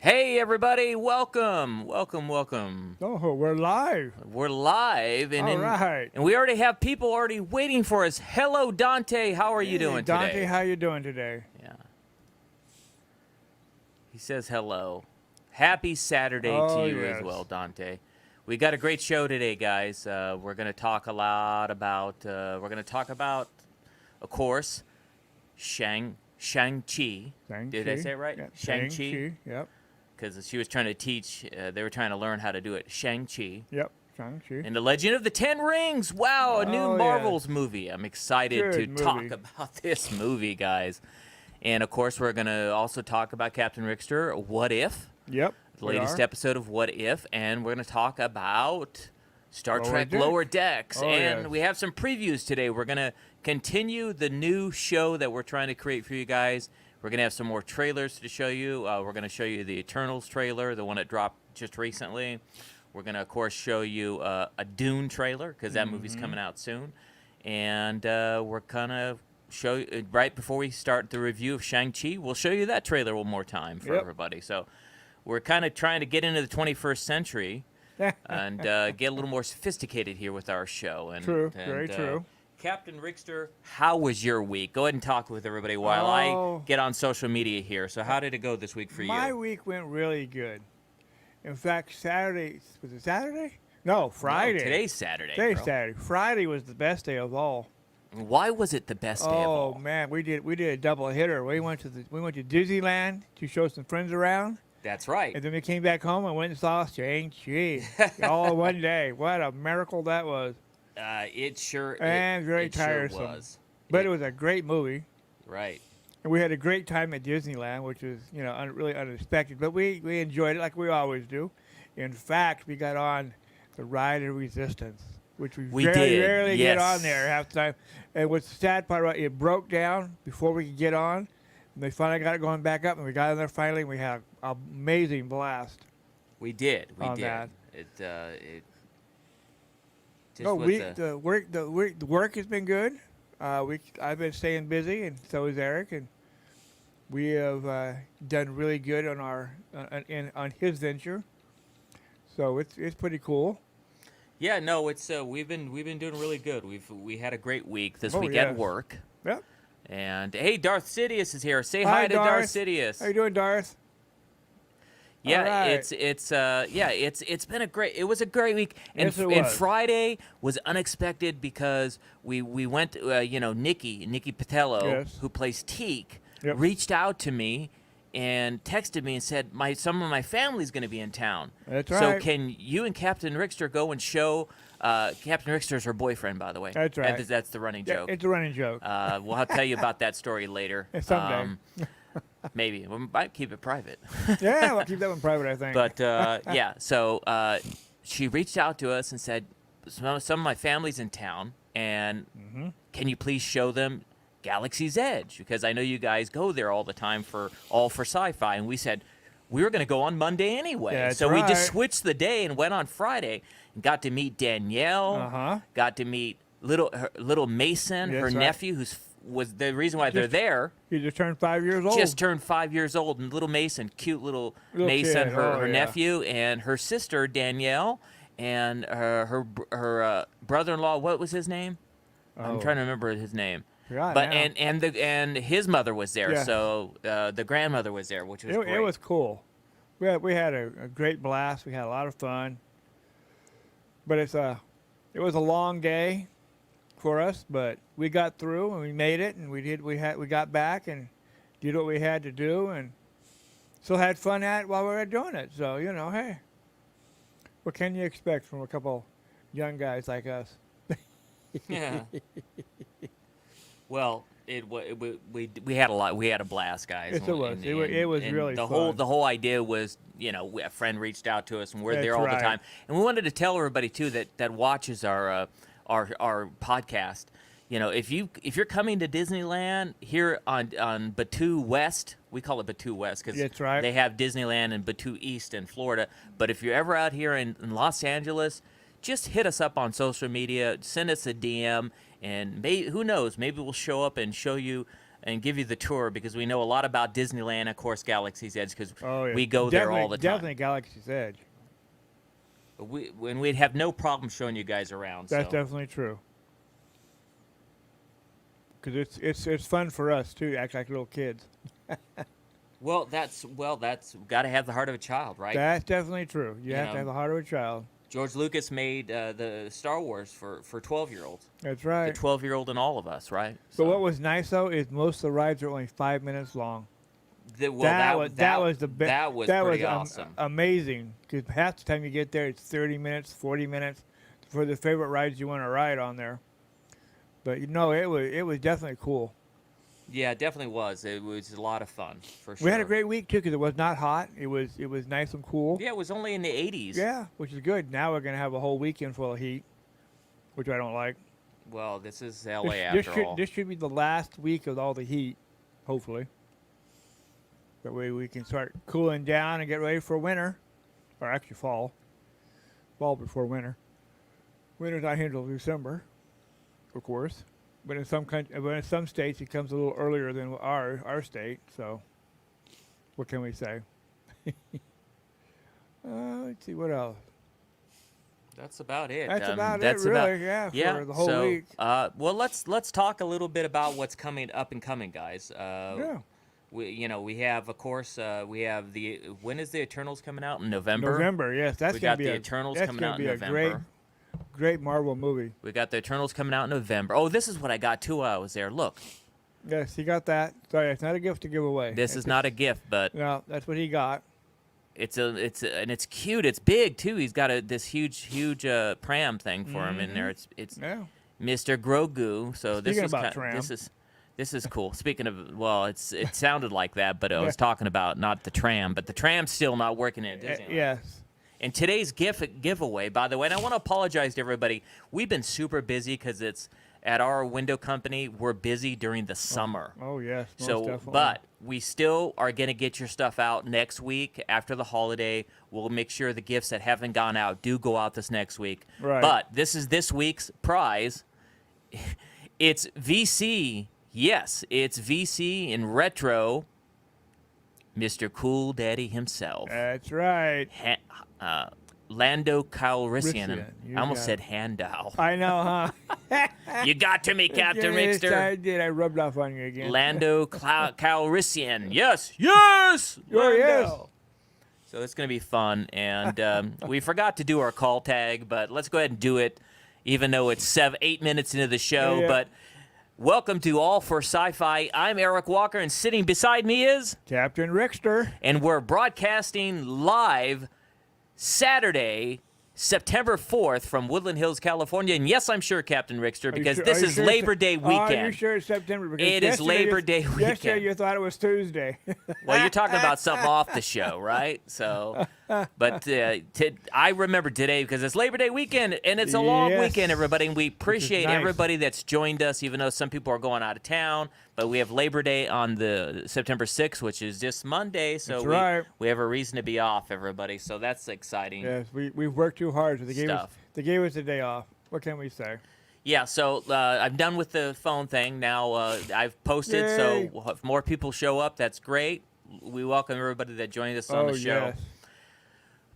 Hey everybody, welcome. Oh, we're live. We're live and All right. and we already have people already waiting for us. Hello Dante, how are you doing Dante, today? how you doing today? Yeah. He says hello. Happy Saturday Oh, to you yes. as well, Dante. We got a great show today, guys. We're going to talk a lot about of course, Shang-Chi. Did I say it right? Yeah, Shang-Chi. Yep. Because she was trying to teach, they were trying to learn how to do it. Shang-Chi. Yep. Shang-Chi. And the Legend of the Ten Rings. Wow, a new Oh, Marvel's yes. movie. I'm excited Good to movie. talk about this movie, guys. And of course, we're going to also talk about Captain Richter, What If? Yep. The latest episode of What If. And we're going to talk about Star Trek Deck. Lower Decks. Oh, and yes. we have some previews today. We're going to continue the new show that we're trying to create for you guys. We're going to have some more trailers to show you. We're going to show you the Eternals trailer, the one that dropped just recently. We're going to, of course, show you a Dune trailer because that movie's coming out soon. And we're going to show you, right before we start the review of Shang-Chi, we'll show you that trailer one more time for everybody. So we're kind of trying to get into the 21st century and get a little more sophisticated here with our show. And, True. Very true. Captain Richter, how was your week? Go ahead and talk with everybody while I get on social media here. So how did it go this week for you? My week went really good. In fact, Saturday, was it Saturday? No, Friday. No, today's Saturday. Today's bro. Saturday. Friday was the best day of all. Why was it the best day of all? Oh man, we did a double hitter. We went to Disneyland to show some friends around. That's right. And then we came back home and went and saw Shang-Chi all in one day. What a miracle that was. It sure And very tiresome. Sure was. But it was a great movie. Right. And we had a great time at Disneyland, which was, really unexpected. But we enjoyed it like we always do. In fact, we got on the Ride of Resistance, which we very rarely get on there half the time. And what's the sad part about it, it broke down before we could get on. And they finally got it going back up, and we got in there finally, and we had an amazing blast. We did. We on did. That. It just No, was the work has been good. I've been staying busy, and so has Eric, and we have done really good on on his venture. So it's pretty cool. Yeah, no, it's we've been doing really good. We had a great week this week yes. at work. Yep. And hey, Darth Sidious is here. Say hi to Darth Sidious. How you doing, Darth? Yeah, right. it's been it was a great week, and Yes, it and was. Friday was unexpected because we went Nikki Patello, Yes. who plays Teak, Yep. reached out to me and texted me and said some of my family's going to be in town. That's So right. can you and Captain Richter go and show? Captain Richter's her boyfriend, by the way. That's right. That's the running joke. It's a running joke. We'll tell you about that story later. Someday. Maybe we might keep it private. Yeah, we'll keep that one private, I think. But so she reached out to us and said, some of my family's in town, and can you please show them Galaxy's Edge? Because I know you guys go there all the time for sci-fi. And we said we were going to go on Monday anyway. That's so we just right. switched the day and went on Friday and got to meet Danielle, got to meet little Mason, That's her right. nephew, was the reason why they're there. He just turned 5 years old. Just turned 5 years old, and little Mason, cute little Mason, kid. her Yeah. nephew, and her sister Danielle, and her brother-in-law. What was his name? I'm trying to remember his name. Forgot But now. and his mother was there, Yeah. so the grandmother was there, which was great. It was cool. We had a great blast. We had a lot of fun. But it was a long day for us, but we got through and we made it, and we got back and did what we had to do, and still had fun while we were doing it. So hey, what can you expect from a couple young guys like us? Yeah. Well, we had a lot. We had a blast, guys. Yes, it was. It was and really the fun. whole idea was, a friend reached out to us, and we're there That's all the right. time. And we wanted to tell everybody too that watches our podcast. If you're coming to Disneyland here on Batu West, we call it Batu West because That's right. they have Disneyland in Batu East in Florida. But if you're ever out here in Los Angeles, just hit us up on social media, send us a DM, and who knows, maybe we'll show up and show you and give you the tour because we know a lot about Disneyland, of course, Galaxy's Edge, because Oh, yeah. we go there all the time. Definitely Galaxy's Edge. When we'd have no problem showing you guys around. That's so. definitely true. Because it's fun for us too, to act like little kids. Well, that's got to have the heart of a child, right? That's definitely true. You have know, to have the heart of a child. George Lucas made the Star Wars for 12-year-olds. That's right. The 12-year-old in all of us, right? But what was nice though is most of the rides are only 5 minutes long. That was the best. That was that pretty was awesome. Amazing. Because half the time you get there, it's 30 minutes, 40 minutes for the favorite rides you want to ride on there. But it was definitely cool. Yeah, it definitely was. It was a lot of fun for sure. We had a great week too because it was not hot. It was nice and cool. Yeah, it was only in the 80s. Yeah, which is good. Now we're gonna have a whole weekend full of heat, which I don't like. Well, this is LA after all. This should be the last week of all the heat, hopefully. That way we can start cooling down and get ready for winter, or actually fall. Fall before winter. Winter's not here until December, of course. But in some states it comes a little earlier than our state. So, what can we say? Let's see what else. That's about it. That's about it, really. For the whole week. Well, let's talk a little bit about what's coming guys. Yeah. We have, of course, when is the Eternals coming out? In November? November, yes. That's going to be the Eternals coming out in November. Great Marvel movie. We got the Eternals coming out in November. Oh, this is what I got too while I was there. Look. Yes, he got that. Sorry, it's not a gift to give away. This is not a gift, but no, that's what he got. And it's cute. It's big too. He's got this huge pram thing for him in there. It's Mr. Grogu. So this is cool. Speaking of, well, it sounded like that, but I was talking about not the tram, but the tram's still not working at Disneyland. Yes. And today's giveaway, by the way, and I want to apologize to everybody. We've been super busy because it's at our window company. We're busy during the summer. Oh yes. But we still are going to get your stuff out next week after the holiday. We'll make sure the gifts that haven't gone out do go out this next week. Right. But this is this week's prize. It's VC. Yes, it's VC in retro. Mr. Cool Daddy himself. That's right. Lando Calrissian. I almost said Handow. I know, huh? You got to me, Captain Rickster. Yes, I did. I rubbed off on you again. Lando Calrissian. Yes. Yes. Yes. So it's going to be fun. And we forgot to do our call tag, but let's go ahead and do it, even though it's 8 minutes into the show. Yeah. But welcome to All for Sci-Fi. I'm Eric Walker, and sitting beside me is Captain Rickster. And we're broadcasting live Saturday, September 4th from Woodland Hills, California. And yes, I'm sure, Captain Rickster, because this is Labor Day weekend. Are you sure it's September? Because it is Labor Day weekend. Yesterday you thought it was Tuesday. Well, you're talking about something off the show, right? So, but I remember today because it's Labor Day weekend, and it's a long weekend, everybody. And we appreciate everybody that's joined us, even though some people are going out of town. But we have Labor Day on the September 6th, which is this Monday. So we have a reason to be off, everybody. So that's exciting. Yes, we've worked too hard. So they gave us a day off. What can we say? Yeah, so I'm done with the phone thing. Now I've posted, so if more people show up, that's great. We welcome everybody that joined us on the show. Yes.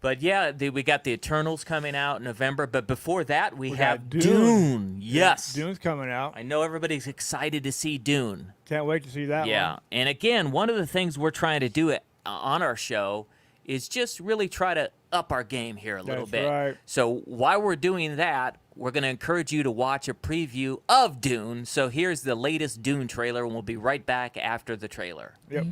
But yeah, we got the Eternals coming out in November. But before that, we have Dune. Yes. Dune's coming out. I know everybody's excited to see Dune. Can't wait to see that one. Yeah. And again, one of the things we're trying to do on our show is just really try to up our game here a little bit. Right. So while we're doing that, we're going to encourage you to watch a preview of Dune. So here's the latest Dune trailer, and we'll be right back after the trailer. Yep.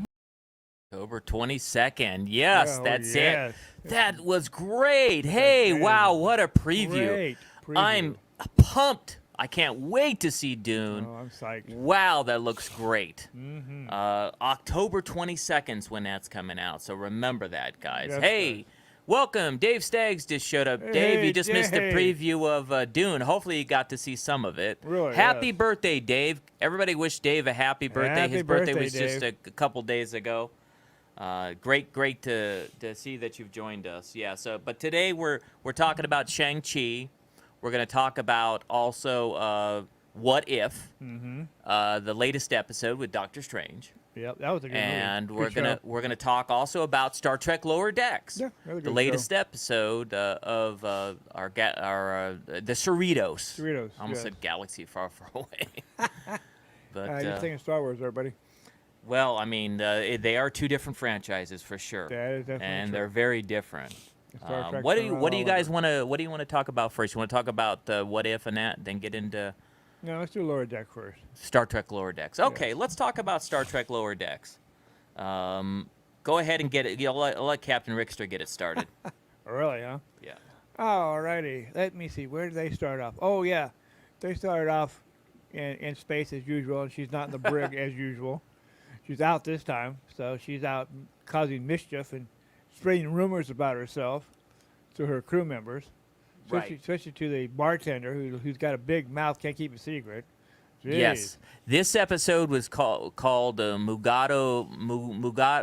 October 22nd. Yes, that's it. That was great. Hey, great. Wow, what a preview. Great preview. I'm pumped. I can't wait to see Dune. Oh, I'm psyched. Wow, that looks great. Mm-hmm. October 22nd is when that's coming out, so remember that, guys. Yes, hey, welcome. Dave Staggs just showed up. Dave, you just missed a preview of Dune. Hopefully you got to see some of it. Really, happy birthday, Dave. Everybody wish Dave a happy birthday. His birthday was just a couple days ago. Great to see that you've joined us. Yeah. So, but today we're talking about Shang-Chi. We're going to talk about also What If, Mm-hmm. the latest episode with Doctor Strange. Yep, that was a good And movie. we're gonna talk also about Star Trek Lower Decks. Yeah, that was a the good latest show. episode of the Cerritos. Cerritos, I almost yes. said Galaxy Far Far Away. But You're thinking Star Wars there, buddy. well, I mean, they are two different franchises for sure, That is definitely and true. they're very different. Star Trek's What do been you around what do all you guys over. want to talk about first? You want to talk about What If and that, then get into No, let's do Lower Deck first. Star Trek Lower Decks. Okay, let's talk about Star Trek Lower Decks. Go ahead and get it. I'll let Captain Rickster get it started. Really, huh? Yeah. Alrighty. Let me see. Where did they start off? Oh, yeah. They started off in space as usual, and she's not in the brig as usual. She's out this time, so she's out causing mischief and spreading rumors about herself to her crew members, Right. especially to the bartender who's got a big mouth, can't keep a secret. Jeez. Yes. This episode was called Mugado.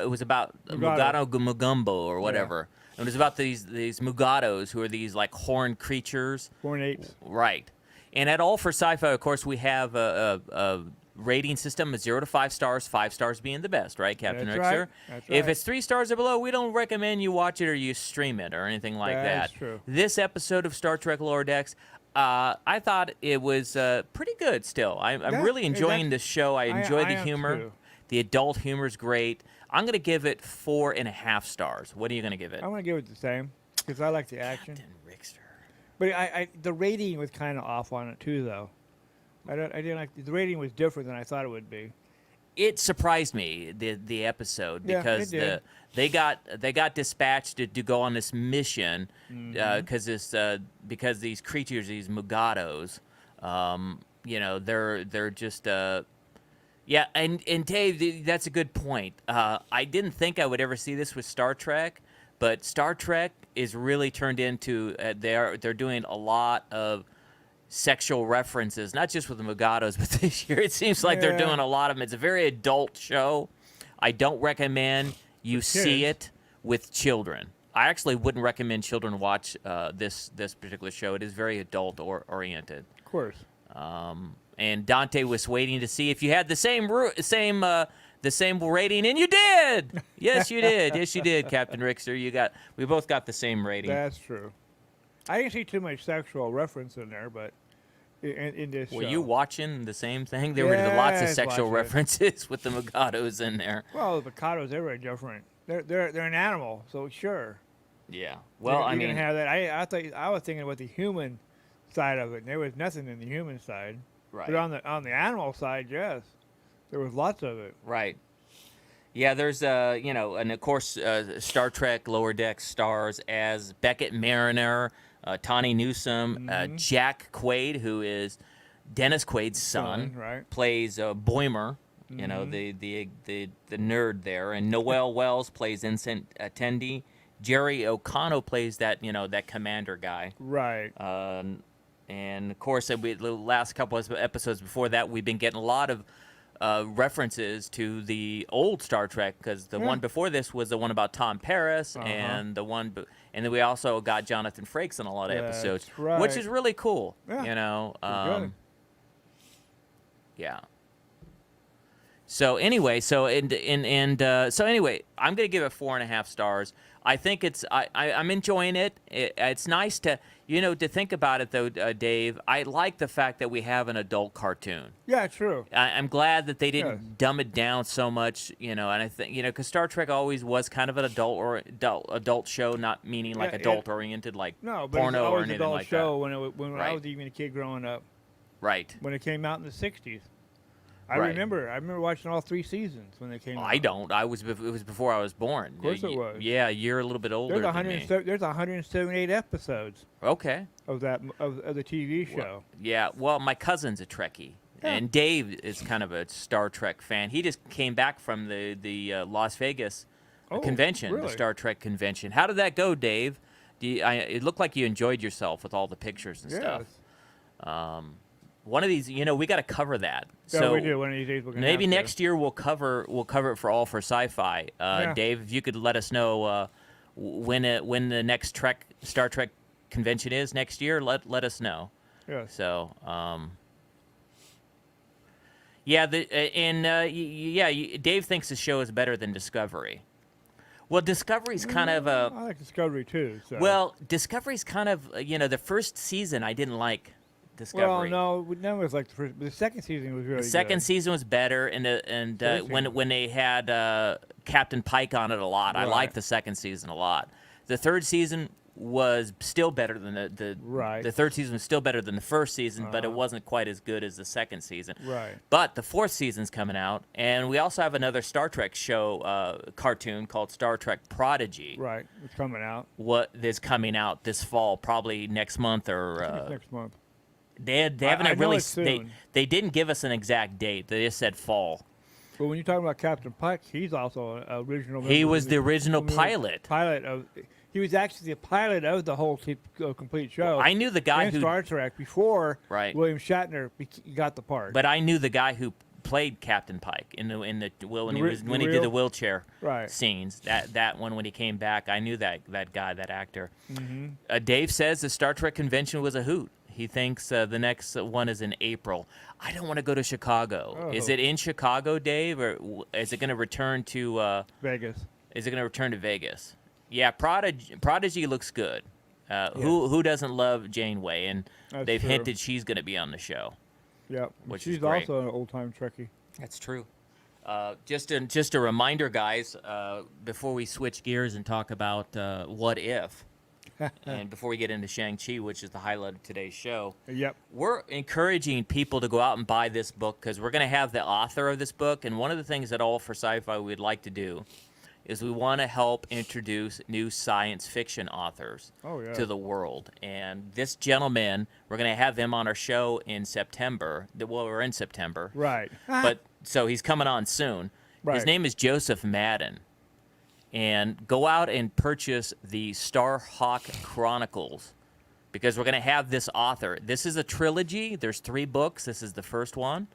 It was about Mugado. Mugado Mugumbo or whatever. And it was about these Mugados who are these like horned creatures. Born apes. Right. And at All for Sci-Fi, of course, we have a rating system of 0 to 5 stars, 5 stars being the best, right, Captain That's Rickster? right. That's If right. it's 3 stars or below, we don't recommend you watch it or you stream it or anything like That's that. true. This episode of Star Trek Lower Decks, I thought it was pretty good still. I'm Yeah, really enjoying that's- this show. I enjoy I the am humor. too. The adult humor is great. I'm going to give it 4.5 stars. What are you going to give it? I'm gonna give it the same because I like the action. Captain Rickster. But the rating was kind of off on it too, though. I didn't like the rating was different than I thought it would be. It surprised me the episode Yeah, because it did. they got dispatched to go on this mission Mm-hmm. because these creatures, these Mugados, they're just yeah. And Dave, that's a good point. I didn't think I would ever see this with Star Trek, but Star Trek is really turned into they're doing a lot of sexual references, not just with the Mugados, but this year it seems like they're Yeah. doing a lot of them. It's a very adult show. I don't recommend you see kids. it with children. I actually wouldn't recommend children watch this particular show. It is very adult oriented. Of course. And Dante was waiting to see if you had the same rating, and you did. Yes, you did. Yes, you did, Captain Rickster. We both got the same rating. That's true. I didn't see too much sexual reference in there, but in this Were show. you watching the same thing? There were lots of Yes, sexual watching it. references with the Mugados in there. Well, the Picados, they're very different. They're an animal, so sure. Yeah. Well, you I can mean, have that. I was thinking about the human side of it. And there was nothing in the human side, right. but on the animal side, yes, there was lots of it. Right. Yeah, there's and of course Star Trek Lower Decks stars as Beckett Mariner, Tawny Newsome, Jack Quaid, who is Dennis Quaid's son, Right. plays Boimer, the nerd there, and Noel Wells plays Ensign Tendi. Jerry O'Connell plays that commander guy. Right. And of course, the last couple of episodes before that, we've been getting a lot of references to the old Star Trek, because the one before this was the one about Tom Paris, and and then we also got Jonathan Frakes in a lot of episodes, That's right. which is really cool. Yeah. Good. Yeah. So anyway, so anyway, I'm gonna give it 4.5 stars. I think I'm enjoying it. It's nice to think about it though, Dave. I like the fact that we have an adult cartoon. Yeah, true. I'm glad that they didn't Yes. dumb it down so much, and I think because Star Trek always was kind of an adult show, not meaning like Yeah, adult oriented like No, but porno it's or always an anything adult like show when I Right. was even a kid growing up. that. Right. When it came out in the '60s, I Right. remember watching all 3 seasons when they came out. I don't. It was before I was born. Of course it was. Yeah, you're a little bit older There's than me. There's 178 episodes Okay. of the TV show. Yeah, well, my cousin's a Trekkie, Yeah. and Dave is kind of a Star Trek fan. He just came back from the Las Vegas convention, the really? Star Trek convention. How did that go, Dave? It looked like you enjoyed yourself with all the pictures and stuff. Yes. One of these, we got to cover that. Yeah, So we do. One of these days we're gonna maybe have to. next year we'll cover it for All for Sci-Fi. Yeah. Dave, if you could let us know when the next Star Trek convention is next year, let us know. Yes. So, Yeah, Dave thinks the show is better than Discovery. Well, Discovery's kind of I like Discovery too. So. well, Discovery's kind of the first season I didn't like Well, Discovery. no, that was like the first. The second season was really The second good. season was better, when they had Captain Pike on it a lot, I Right. liked the second season a lot. The third season was still better than the Right. The third season was still better than the first season, but it wasn't quite as good as the second season. Right. But the fourth season's coming out, and we also have another Star Trek show cartoon called Star Trek Prodigy. Right. It's coming out What is coming out this fall, probably next month or. It's next month. They haven't I know really. it's soon. They didn't give us an exact date. They just said fall. But when you're talking about Captain Pike, he's also an original. He member was of the original pilot. Pilot of. He was actually the pilot of the whole complete show. I knew the guy in who, Star Trek before Right. William Shatner got the part. but I knew the guy who played Captain Pike when he did the wheelchair Right. scenes. That one when he came back, I knew that guy, that actor. Mm-hmm. Dave says the Star Trek convention was a hoot. He thinks the next one is in April. I don't want to go to Chicago. Oh. Is it in Chicago, Dave, or is it going to return to? Vegas. Is it going to return to Vegas? Yeah, Prodigy looks good. Who doesn't love Janeway? And That's they've true. hinted she's going to be on the show. Yep. Which She's is great. also an old-time Trekkie. That's true. Just a reminder, guys, before we switch gears and talk about What If, and before we get into Shang-Chi, which is the highlight of today's show, Yep. we're encouraging people to go out and buy this book because we're going to have the author of this book. And one of the things that All for Sci-Fi we'd like to do is we want to help introduce new science fiction authors Oh, yeah. to the world. And this gentleman, we're going to have him on our show in September. Well, we're in September. Right. But so he's coming on soon. His Right. name is Joseph Madden. And go out and purchase the Starhawk Chronicles because we're going to have this author. This is a trilogy. There's 3 books. This is the first one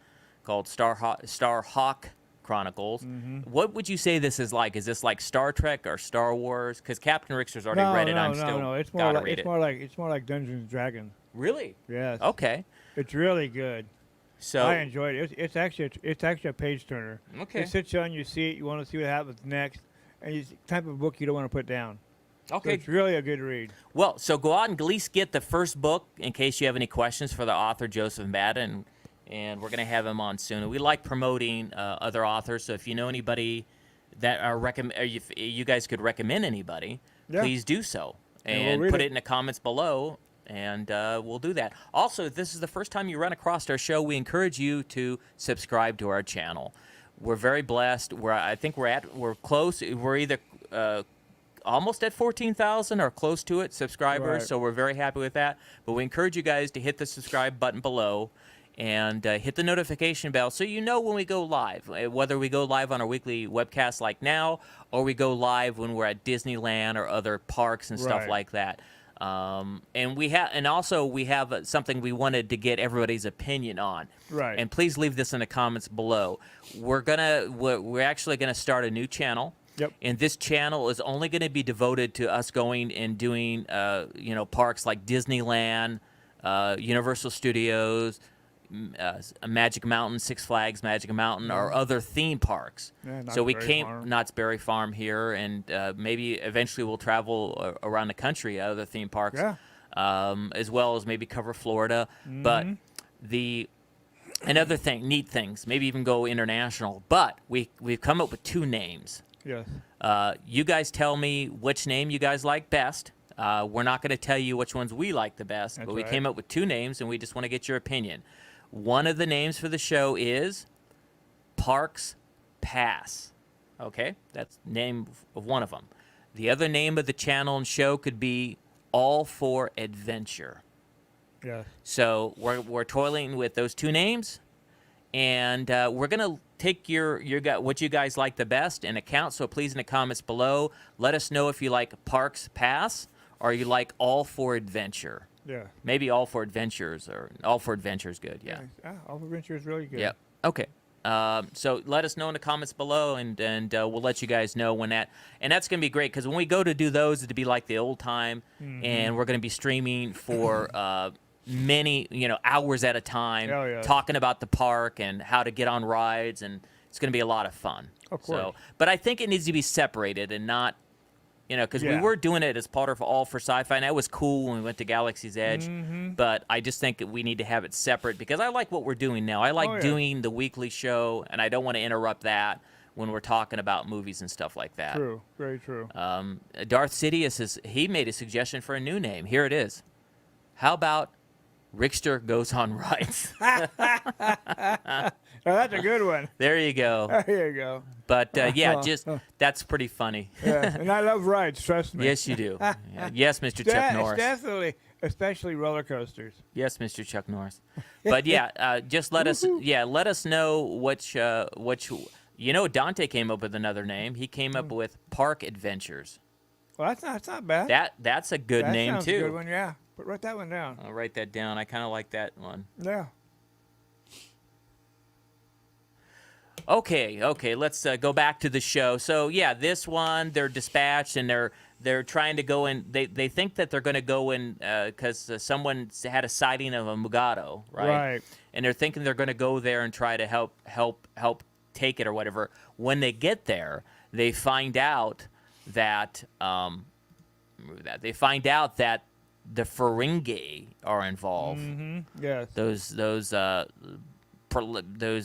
called Starhawk Chronicles. Mm-hmm. What would you say this is like? Is this like Star Trek or Star Wars? Because Captain Rickster's already read it. No. It's more gotta like read it's more like Dungeons and Dragons. Really? Yes. Okay. It's really good. So I enjoyed it. It's actually a page turner. Okay. It sits on, you see it, you want to see what happens next, and it's the type of book you don't want to put down. So okay. it's really a good read. Well, so go out and at least get the first book in case you have any questions for the author, Joseph Madden, and we're going to have him on soon. And we like promoting other authors, so if you know anybody that are if you guys could recommend anybody, Yeah. please do so. And And we'll read put it. it in the comments below, and we'll do that. Also, if this is the first time you run across our show, we encourage you to subscribe to our channel. We're very blessed. I think we're close. We're either almost at 14,000 or close to it subscribers, Right. so we're very happy with that. But we encourage you guys to hit the subscribe button below and hit the notification bell so you know when we go live, whether we go live on our weekly webcast like now or we go live when we're at Disneyland or other parks and stuff Right. like that. And also we have something we wanted to get everybody's opinion on. Right. And please leave this in the comments below. We're actually gonna start a new channel. Yep. And this channel is only going to be devoted to us going and doing, parks like Disneyland, Universal Studios, Magic Mountain, Six Flags Magic Mountain, or other theme parks. Yeah, So we Knott's Berry came Farm. Knott's Berry Farm here, and maybe eventually we'll travel around the country at other theme parks, Yeah. as well as maybe cover Florida. But another thing, neat things, maybe even go international. But we've come up with 2 names. Yes. You guys tell me which name you guys like best. We're not going to tell you which ones we like the best, That's but we right. came up with 2 names, and we just want to get your opinion. One of the names for the show is Parks Pass. Okay, that's the name of one of them. The other name of the channel and show could be All for Adventure. Yes. So we're toiling with those 2 names, and we're gonna take what you guys like the best and account. So please, in the comments below, let us know if you like Parks Pass or you like All for Adventure. Yeah. Maybe All for Adventures or All for Adventure is good. Yeah. All Adventure is really good. Yep. Okay. So let us know in the comments below, and we'll let you guys know when and that's gonna be great because when we go to do those, it'll be like the old time, and we're gonna be streaming for many, hours at a time, Oh, yes. talking about the park and how to get on rides, and it's going to be a lot of fun. Of course. So, but I think it needs to be separated and not, because we Yeah. were doing it as part of All for Sci-Fi, and that was cool when we went to Galaxy's Edge. Mm-hmm. But I just think that we need to have it separate because I like what we're doing now. I like Oh, yeah. doing the weekly show, and I don't want to interrupt that when we're talking about movies and stuff like that. True. Very true. Darth Sidious he made a suggestion for a new name. Here it is. How about Rickster Goes on Rides? Oh, that's a good one. There you go. There you go. But that's pretty funny. Yeah. And I love rides. Trust me. Yes, you do. Yeah. Yes, Mr. Chuck Norris. Definitely, especially roller coasters. Yes, Mr. Chuck Norris. But just let us know which Dante came up with another name. He came up with Park Adventures. Well, that's not bad. That's a good that name sounds too. A good one, yeah. But write that one down. I'll write that down. I kind of like that one. Yeah. Okay. Let's go back to the show. So yeah, this one they're dispatched and they're trying to go in. They think that they're going to go in because someone had a sighting of a Mugado, right? Right. And they're thinking they're going to go there and try to help take it or whatever. When they get there, they find out that the Ferengi are involved. Mm-hmm. Yes. Those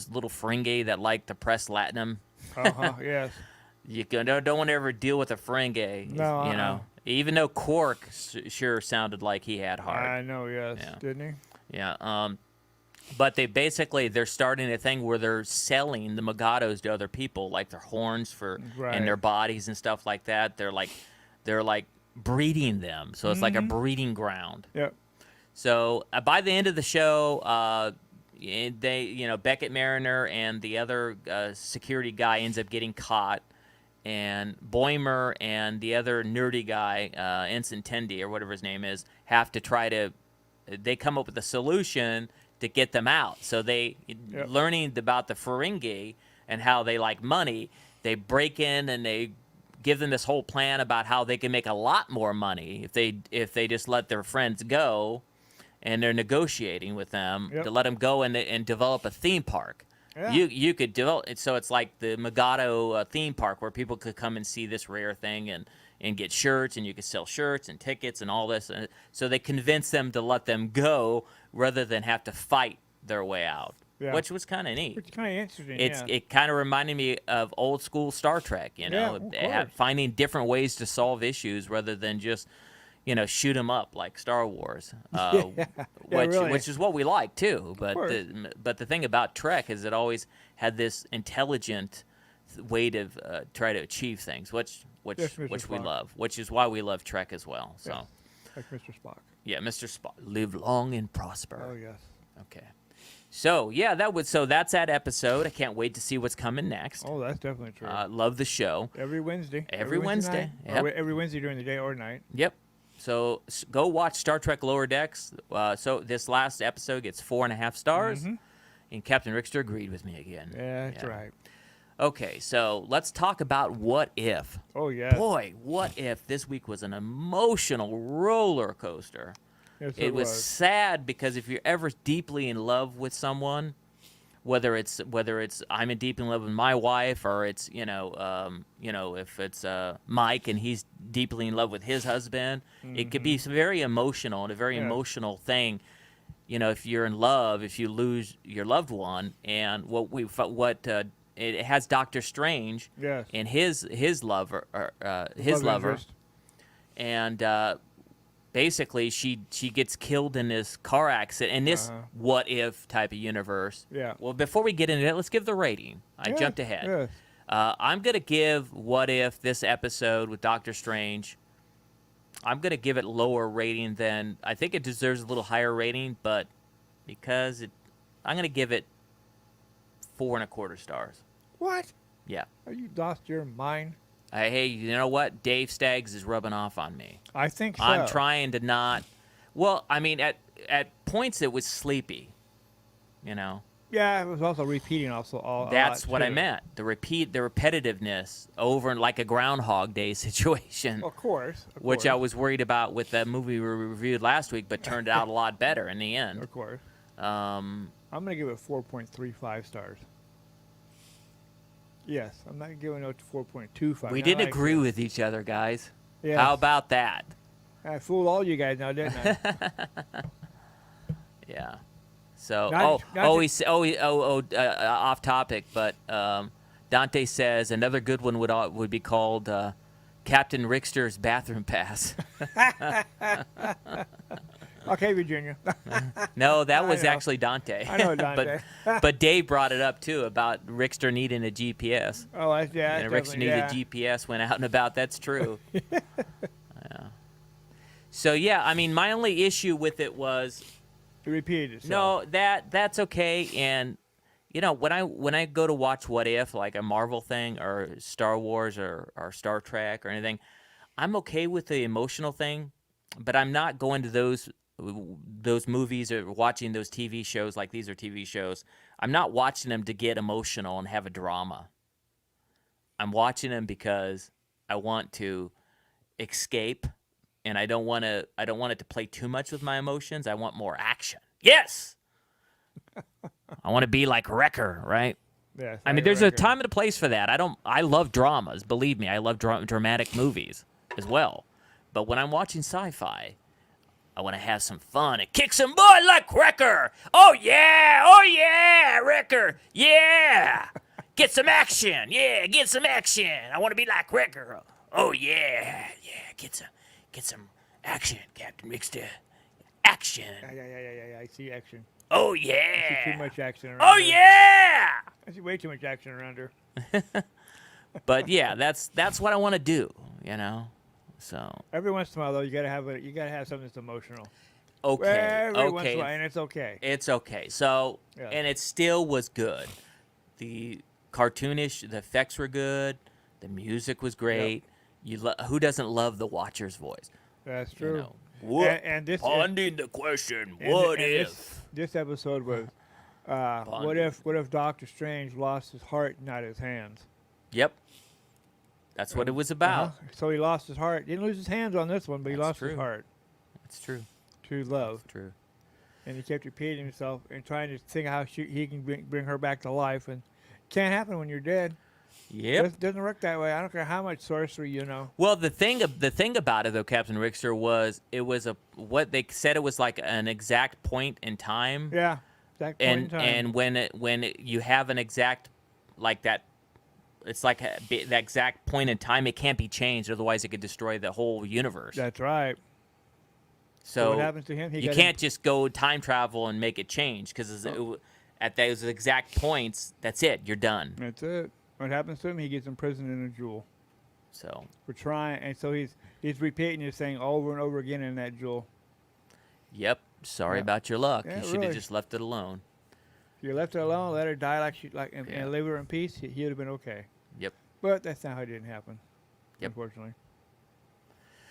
little Ferengi that like to press latinum. Yes. You don't want to ever deal with a Ferengi. No, Even though Quark sure sounded like he had heart. I know. Yes. Yeah. Didn't he? Yeah. But they're starting a thing where they're selling the Mugados to other people, like their horns Right. and their bodies and stuff like that. They're like breeding them, so it's like a breeding ground. Yep. So by the end of the show, Beckett Mariner and the other security guy ends up getting caught, and Boimer and the other nerdy guy, Ensign Tendi or whatever his name is, have to they come up with a solution to get them out. So learning about the Ferengi and how they like money, they break in and they give them this whole plan about how they can make a lot more money if they just let their friends go, and they're negotiating with them to let them go and develop a theme park. Yeah. You could develop it so it's like the Mugado theme park where people could come and see this rare thing and get shirts, and you could sell shirts and tickets and all this. So they convinced them to let them go rather than have to fight their way out. Yeah. Which was kind of neat. Which is kind of interesting. It kind of reminded me of old school Star Trek, Yeah, of course. finding different ways to solve issues rather than just, shoot 'em up like Star Wars, really. which is what we like too. But course. the thing about Trek is it always had this intelligent way to try to achieve things, which Yes, Mr. we Spock. love, which is why we love Trek as well. So Yes. Like Mr. Spock. yeah, Mr. Spock, live long and prosper. Oh yes. Okay. So yeah, that's that episode. I can't wait to see what's coming next. Oh, that's definitely true. Love the show. Every Wednesday. Every Wednesday. night. Yep. Or every Wednesday during the day or night. Yep. So go watch Star Trek Lower Decks. So this last episode gets 4.5 stars, and Captain Rickster agreed with me again. Yeah, that's right. Okay, so let's talk about What If. Oh yes. Boy, What If this week was an emotional roller coaster. Yes, It was sad because if you're ever deeply in love with someone, whether it's I'm in deep in love with my wife, or it's if it's Mike and he's deeply in love with his husband, it could be very emotional and a very emotional thing. If you're in love, if you lose your loved one, and it has Doctor Strange Yes. and his lover, his Love lover, interest. and basically she gets killed in this car accident in this what if type of universe. Yeah. Well, before we get into that, let's give the rating. I Yeah, jumped ahead. yes. I'm gonna give What If this episode with Doctor Strange. I'm gonna give it lower rating than I think it deserves a little higher rating, but because I'm gonna give it 4.25 stars. What? Yeah. Are you lost your mind? Hey, you know what? Dave Staggs is rubbing off on me. I think so. I'm trying to not. Well, I mean, at points it was sleepy. Yeah, it was also repeating also all. That's what I too. meant. The repetitiveness over in like a Groundhog Day situation, Of course. which I was worried about with that movie we reviewed last week, but turned out a lot better in the end. Of course. Um, I'm gonna give it 4.35 stars. Yes, I'm not giving it 4.25. we I didn't like agree it. with each other, guys. Yes. How about that? I fooled all you guys now, didn't I? Yeah. So, Not off topic, but Dante says another good one would be called Captain Rickster's Bathroom Pass. Okay, Virginia. No, that was know. actually Dante. I know Dante. but Dave brought it up too about Rickster needing a GPS. Oh, yeah. And Rickster needed a GPS, went out and about. That's true. Yeah. So yeah, I mean, my only issue with it was It repeated itself. no, that's okay. And you know, when I go to watch What If, like a Marvel thing or Star Wars or Star Trek or anything, I'm okay with the emotional thing, but I'm not going to those movies or watching those TV shows like these are TV shows. I'm not watching them to get emotional and have a drama. I'm watching them because I want to escape, and I don't want it to play too much with my emotions. I want more action. Yes. I want to be like Wrecker, right? Yes, I mean, there's a time and a place for that. I love dramas. Believe me, I love dramatic movies as well. But when I'm watching sci-fi, I want to have some fun and kick some butt like Wrecker. Oh yeah, Wrecker. Yeah, get some action. Yeah, get some action. I want to be like Wrecker. Oh yeah, get some action, Captain Rickster. Action. Yeah. I see action. Oh I see yeah. too much action around Oh her. yeah. I see way too much action around her. But yeah, that's what I want to do. You know. So Every once in a while, though, you gotta have something that's emotional. okay, Every once in a while, okay, and it's okay. it's okay. So Yeah. and it still was good. The cartoonish, the effects were good. The music was great. Who doesn't love the Watcher's voice? That's You true. know, what? And this Ponding the question, and what and if? this episode was what if Doctor Strange lost his heart, not his hands? Yep. That's what it was about. Uh-huh. So he lost his heart. Didn't lose his hands on this one, but he That's lost true. his heart. It's true. True love. It's true. And he kept repeating himself and trying to think how he can bring her back to life, and can't happen when you're dead. Yep. Doesn't work that way. I don't care how much sorcery you know. Well, the thing about it though, Captain Rickster, was it was what they said it was like an exact point in time. Yeah. That point in time. And when you have an exact like that, it's like that exact point in time. It can't be changed, otherwise it could destroy the whole universe. That's right. So what happens to him? You can't just go time travel and make it change because at those exact points, that's it. You're done. That's it. What happens to him? He gets imprisoned in a jewel. So We're trying, and so he's repeating his thing over and over again in that jewel. yep. Sorry Yeah. about your luck. Yeah, You should have really. just left it alone. If you left her alone, let her die Yeah. and leave her in peace, he would have been okay. Yep. But that's not how it didn't happen. Yep. Unfortunately.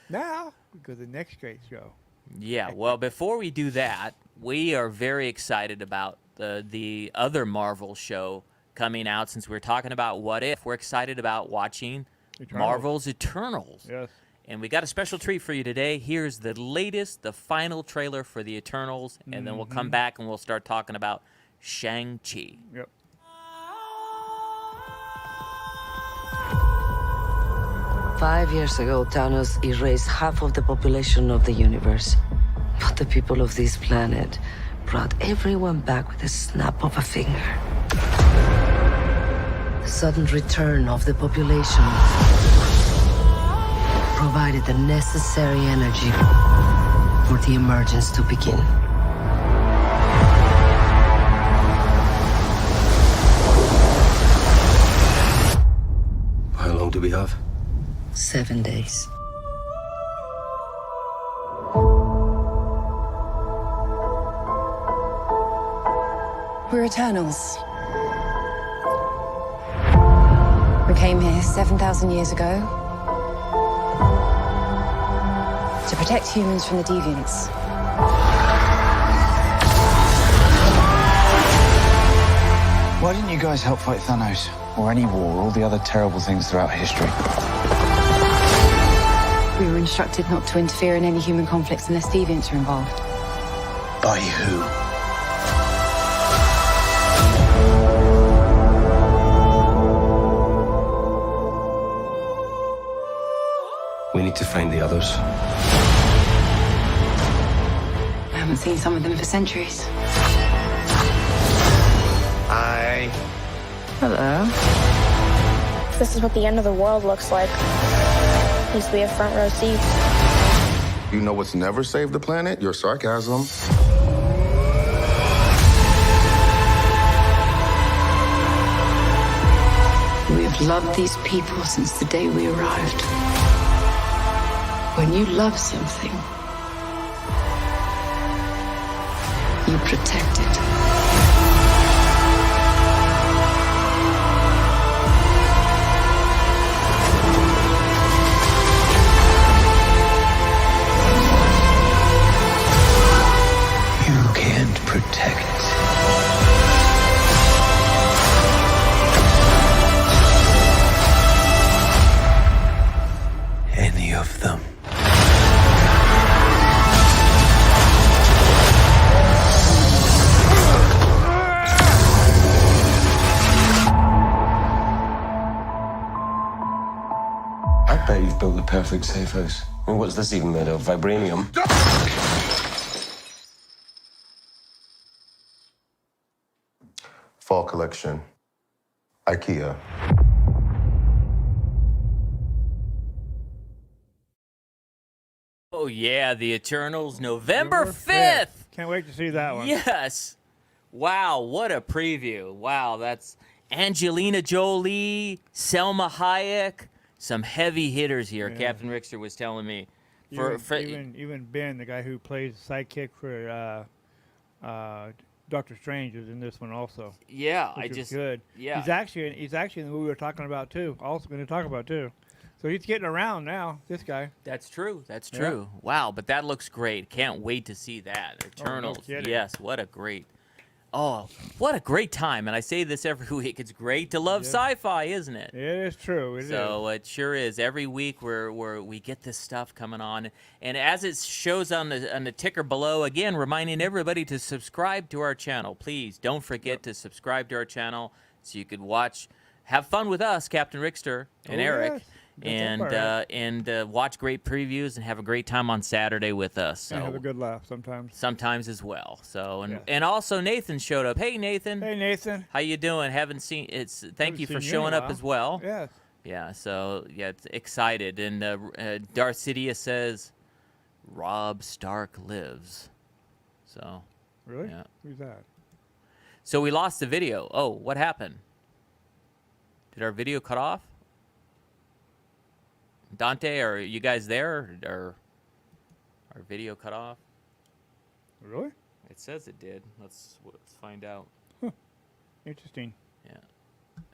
Now we go to the next great show. Yeah, well, before we do that, we are very excited about the other Marvel show coming out. Since we're talking about What If, we're excited about watching Eternals. Marvel's Eternals. Yes. And we got a special treat for you today. Here's the latest, the final trailer for the Eternals, and then we'll come back and we'll start talking about Shang-Chi. Yep. Five years ago, Thanos erased half of the population of the universe. But the people of this planet brought everyone back with a snap of a finger. The sudden return of the population provided the necessary energy for the emergence to begin. How long do we have? 7 days. We're Eternals. We came here 7,000 years ago to protect humans from the deviants. Why didn't you guys help fight Thanos? Or any war, or all the other terrible things throughout history? We were instructed not to interfere in any human conflicts unless deviants are involved. By who? We need to find the others. I haven't seen some of them for centuries. Hi. Hello. This is what the end of the world looks like. At least we have front row seats. You know what's never saved the planet? Your sarcasm. We have loved these people since the day we arrived. When you love something, you protect it. You can't protect. Any of them. I bet you've built the perfect safe house. I mean, what's this even made of? Vibranium? Fall collection. IKEA. Oh yeah, the Eternals, November 5th. Can't wait to see that one. Yes. Wow, what a preview. Wow, that's Angelina Jolie, Selma Hayek, some heavy hitters here. Yeah. Captain Rickster was telling me. Even Ben, the guy who plays sidekick for Doctor Strange, is in this one also. Yeah, Which I is just good. Yeah. He's actually in the movie we're talking about too. Also going to talk about too. So he's getting around now. This guy. That's true. That's Yeah. true. Wow, but that looks great. Can't wait to see that. Eternals. kidding. Yes, what a great time. And I say this every week. It's great to love sci-fi, isn't it? It is true. It is. So it sure is. Every week we get this stuff coming on, and as it shows on the ticker below, again reminding everybody to subscribe to our channel. Please don't forget to subscribe to our channel so you could watch, have fun with us, Captain Rickster and Oh, Eric, yes. That's that and watch great previews and have a great time on Saturday with us. So And have a good laugh sometimes. sometimes as well. So Yeah. and also Nathan showed up. Hey Nathan, Hey Nathan. how you doing? Haven't seen it's. Thank Haven't you for seen you in a showing up while. as well. Yes. Yeah, so yeah, it's excited. And Darth Sidious says, "Rob Stark lives." So Really? Yeah. Who's that? we lost the video. Oh, what happened? Did our video cut off? Dante, are you guys there? Or our video cut off? Really? It says it did. Let's find out. Interesting. Yeah,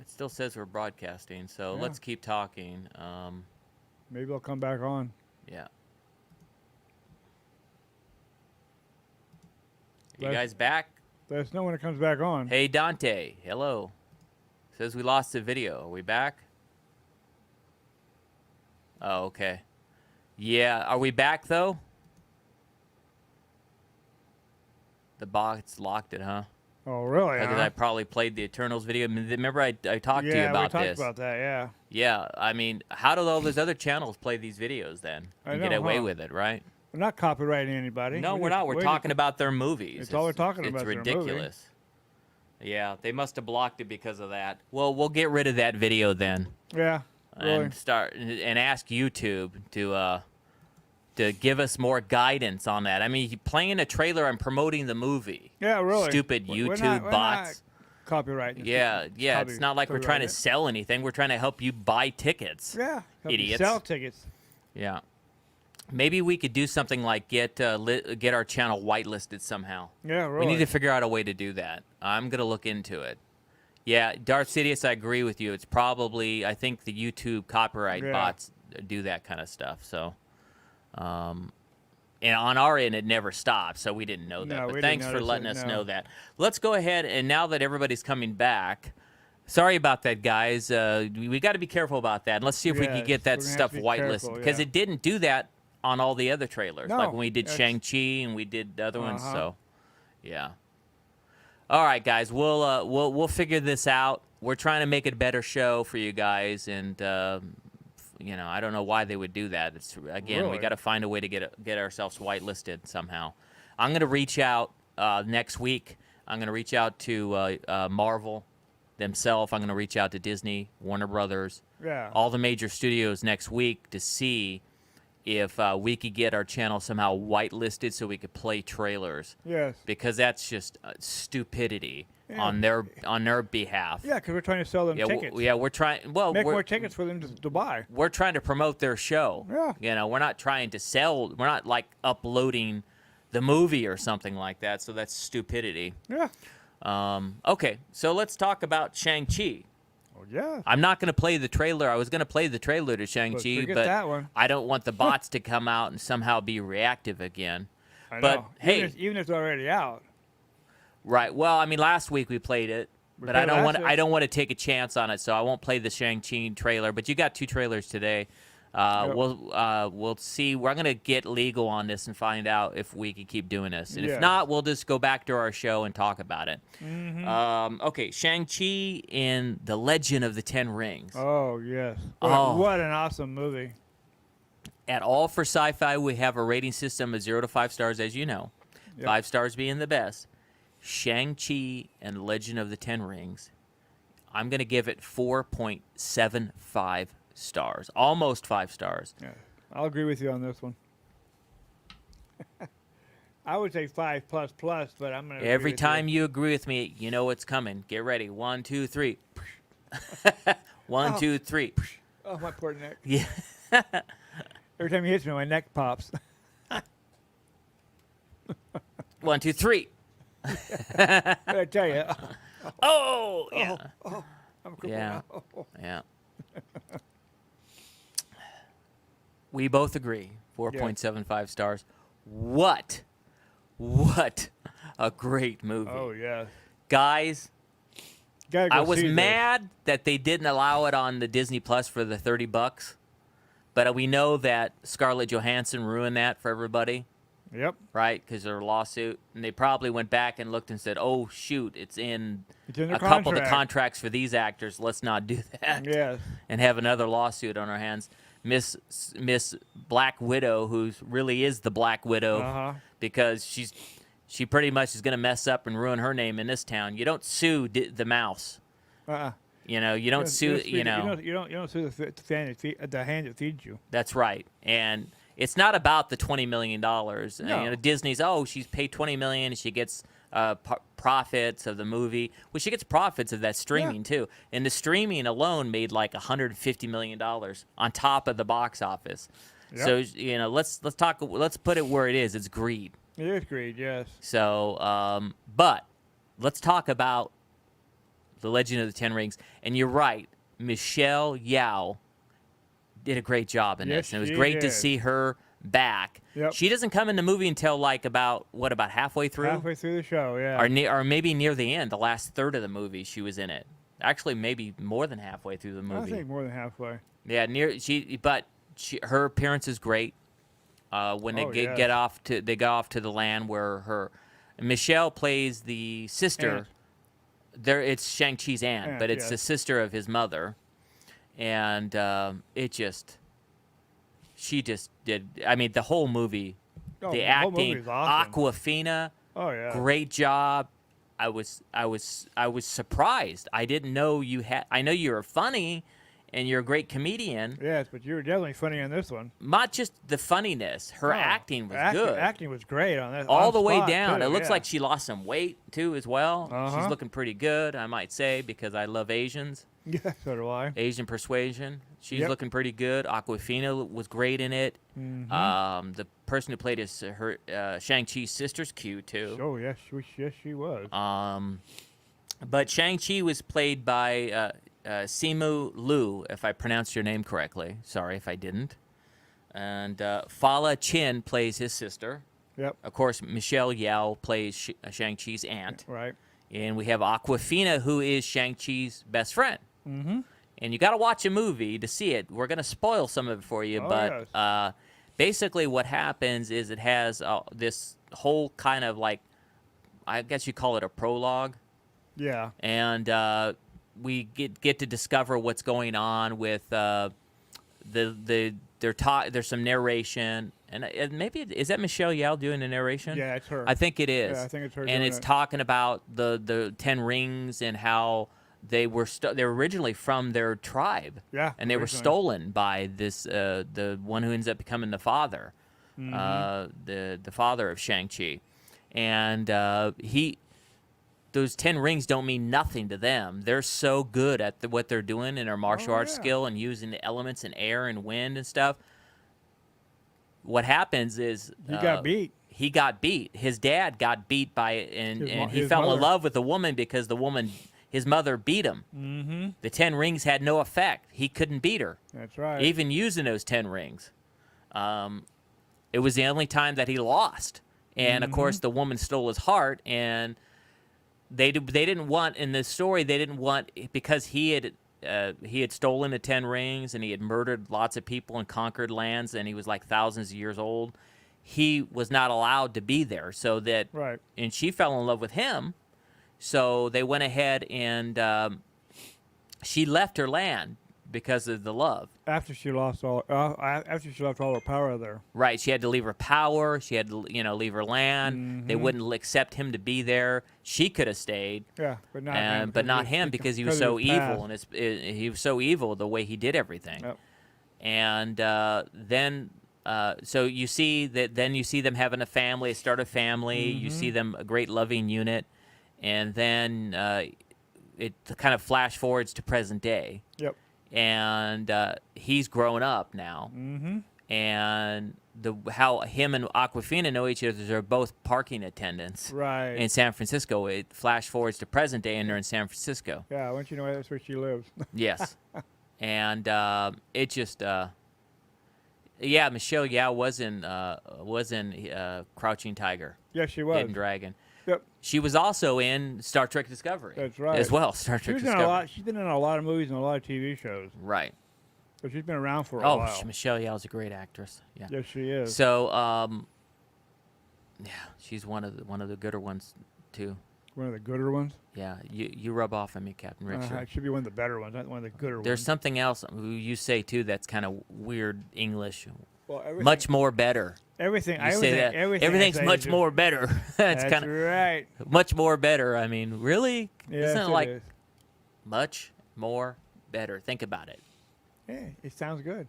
it still says we're broadcasting. So Yeah. let's keep talking. Maybe I'll come back on. Yeah. You Let's- guys back? Let us know when it comes back on. Hey Dante, hello. Says we lost the video. Are we back? Oh, okay. Yeah, are we back though? The box locked it, huh? Oh, really? Because huh? I probably played the Eternals video. Remember I talked to you Yeah, about we talked this. about that. Yeah. Yeah, I mean, how do all those other channels play these videos then? I And get know, away huh? with it, right? We're not copyrighting anybody. No, we're not. We're talking about their movies. It's all we're talking It's about, their movie. ridiculous. Yeah, they must have blocked it because of that. Well, we'll get rid of that video then, Yeah. Really. and start and ask YouTube to give us more guidance on that. I mean, playing a trailer and promoting the movie. Yeah, really. Stupid We're YouTube not bots. Copyrighting. Yeah, yeah. It's not like we're trying to copyright sell anything. We're trying to help you buy tickets. it. Yeah. help you Idiots. Sell tickets. Yeah. Maybe we could do something like get our channel whitelisted somehow. Yeah, We really. need to figure out a way to do that. I'm gonna look into it. Yeah, Darth Sidious, I agree with you. It's probably, I think the YouTube copyright Yeah. bots do that kind of stuff. So, And on our end, it never stopped, so we didn't know that. No, we But didn't thanks for notice letting it, us no. know that. Let's go ahead, and now that everybody's coming back, sorry about that, guys. We got to be careful about that. And let's see if we can Yes, get that we're gonna have stuff to be whitelisted, careful, because yeah. it didn't do that on all the other trailers, like No, when we did that's- Shang-Chi and we did the other ones. Uh-huh. So, yeah. All right, guys, we'll figure this out. We're trying to make it a better show for you guys, and you know, I don't know why they would do that. It's again, we Really? got to find a way to get ourselves whitelisted somehow. I'm gonna reach out next week. I'm gonna reach out to Marvel themselves. I'm gonna reach out to Disney, Warner Brothers, Yeah. all the major studios next week to see if we could get our channel somehow whitelisted so we could play trailers, Yes. because that's just stupidity Yeah. on their behalf. Yeah, because we're trying to sell them Yeah, tickets. we're trying. Well, Make we're, more tickets for them to buy. we're trying to promote their show. Yeah. You know, we're not trying to sell. We're not like uploading the movie or something like that. So that's stupidity. Yeah. Okay, so let's talk about Shang-Chi. Oh, yeah. I'm not going to play the trailer. I was going to play the trailer to Shang-Chi, forget but that one. I don't want the bots to come out and somehow be reactive again. I But, know. hey- even if it's already out. Right. Well, I mean, last week we played it, but I played don't last want. week. I don't want to take a chance on it, so I won't play the Shang-Chi trailer. But you got 2 trailers today. Yep. We'll see. We're gonna get legal on this and find out if we can keep doing this, and if Yes. not, we'll just go back to our show and talk about it. Mm-hmm. Okay, Shang-Chi in the Legend of the Ten Rings. Oh, yes. Oh. What an awesome movie. At All for Sci-Fi, we have a rating system of 0 to 5 stars, as you know. Yep. 5 stars being the best. Shang-Chi and Legend of the Ten Rings, I'm going to give it 4.75 stars. Almost 5 stars. Yeah. I'll agree with you on this one. I would say 5++, but I'm going to Every time you agree with me, you know what's coming. Get ready. 1, 2, 3. 1, 2, 3. Oh, my poor neck. Yeah. Every time he hits me, my neck pops. 1, 2, 3. I tell you. Oh, yeah. I'm cool Yeah. now. Yeah. We both agree. 4.75 stars. What a great movie. Oh, yeah. Guys, Gotta go I was see this. mad that they didn't allow it on the Disney Plus for the $30, but we know that Scarlett Johansson ruined that for everybody, Yep. right? Because of her lawsuit, and they probably went back and looked and said, "Oh shoot, it's in It's in the a couple of the contract. contracts for these actors. Let's not do that." Yes. And have another lawsuit on our hands. Miss Black Widow, who really is the Black Widow, Uh-huh. because she pretty much is going to mess up and ruin her name in this town. You don't sue the mouse. Uh-uh. You know, you don't sue. You know, You don't sue the hand that feeds you. that's right. And it's not about the $20 million. No. You know, Disney's, she's paid $20 million and she gets profits of the movie. Well, she gets profits of that streaming too. And the streaming alone made like $150 million on top of the box office. Yep. So, you know, let's put it where it is. It's greed. It is greed, yes. So, but let's talk about The Legend of the Ten Rings. And you're right, Michelle Yeoh did a great job in Yes, this. And it was she great to did. see her back. Yep. She doesn't come in the movie until like about halfway through, Halfway through the show, yeah. or maybe near the end, the last third of the movie. She was in it. Actually, maybe more than halfway through the I movie. think more than halfway. Yeah, her appearance is great. When they Oh, get yes. off to the land where Michelle plays the sister. Aunt. There, it's Shang-Chi's aunt, Aunt, but it's yes. the sister of his mother, and she just did. I mean, the whole movie, Oh, the whole acting, movie's awesome. Aquafina, Oh, yeah. great job. I was surprised. I didn't know you had. I know you're funny, and you're a great comedian. Yes, but you were definitely funny on this one. Not just the funniness. Her Oh, acting was acting, good. Acting was great on that. All on the way spot, down. too, It looks yeah. like she lost some weight too, as well. Uh-huh. She's looking pretty good, I might say, because I love Asians. Yeah, so do I. Asian persuasion. She's Yep. looking pretty good. Aquafina was great in it. Mm-hmm. The person who played her Shang-Chi's sister's cute too. Oh, yes, she was. But Shang-Chi was played by Simu Liu, if I pronounced your name correctly. Sorry if I didn't. And Fala Chin plays his sister. Yep. Of course, Michelle Yeoh plays Shang-Chi's aunt. Right. And we have Awkwafina, who is Shang-Chi's best friend. Mm-hmm. And you got to watch a movie to see it. We're going to spoil some of it for you, but basically what happens is it has this whole kind of like, I guess you call it a prologue. Yeah. And we get to discover what's going on with there's some narration. And maybe is that Michelle Yeoh doing the narration? Yeah, it's her. I think it is. Yeah, I think it's her. And doing it's it. talking about the 10 rings and how they were originally from their tribe. Yeah, And they were originally. stolen by this the one who ends up becoming the father, the father of Shang-Chi, and those 10 rings don't mean nothing to them. They're so good at what they're doing in their martial arts skill and using the elements and air and wind and stuff. What happens is He got beat. He got beat. His dad got beat by and he his fell in mother. love with the woman because his mother beat him. Mm-hmm. The 10 rings had no effect. He couldn't beat her. That's right. Even using those 10 rings. It was the only time that he lost. And, of course, the woman stole his heart. And they didn't want, in this story, because he had stolen the 10 rings and he had murdered lots of people and conquered lands and he was like thousands of years old. He was not allowed to be there. So that, Right. and she fell in love with him. So they went ahead and she left her land because of the love. After she left all her power there. Right. She had to leave her power. She had to, leave her land. They wouldn't accept him to be there. She could have stayed. Yeah, but not him. But not him because he was so of his evil, past. and he was so evil the way he did everything. Yep. And then, so you see that. Then you see them having a family, start a family. You see them a great loving unit, and then it kind of flash forwards to present day. Yep. And he's grown up now. Mm-hmm. And how him and Awkwafina know each other, they're both parking attendants. Right. In San Francisco. It flash forwards to present day, and they're in San Francisco. Yeah, once you know that's where she lives. Yes. And it just, Michelle Yeoh was in Crouching Tiger. Yes, she was. Hidden Dragon. Yep. She was also in Star Trek Discovery. That's right. As well, Star Trek Discovery. She's been in a lot of movies and a lot of TV shows. Right. So she's been around for a while. Michelle Yeoh's a great actress. Yeah. Yes, she is. So, she's one of the gooder ones too. One of the gooder ones. Yeah, you rub off on me, Captain Richter. It should be one of the better ones, not one of the gooder There's ones. something else you say too that's kind of weird English. Well, everything, Much more better. Everything. You say that. Everything's much more better. That's That's kind of right. much more better. I mean, really? Yes, Isn't it like is. much more better? Think about it. Yeah, it sounds good.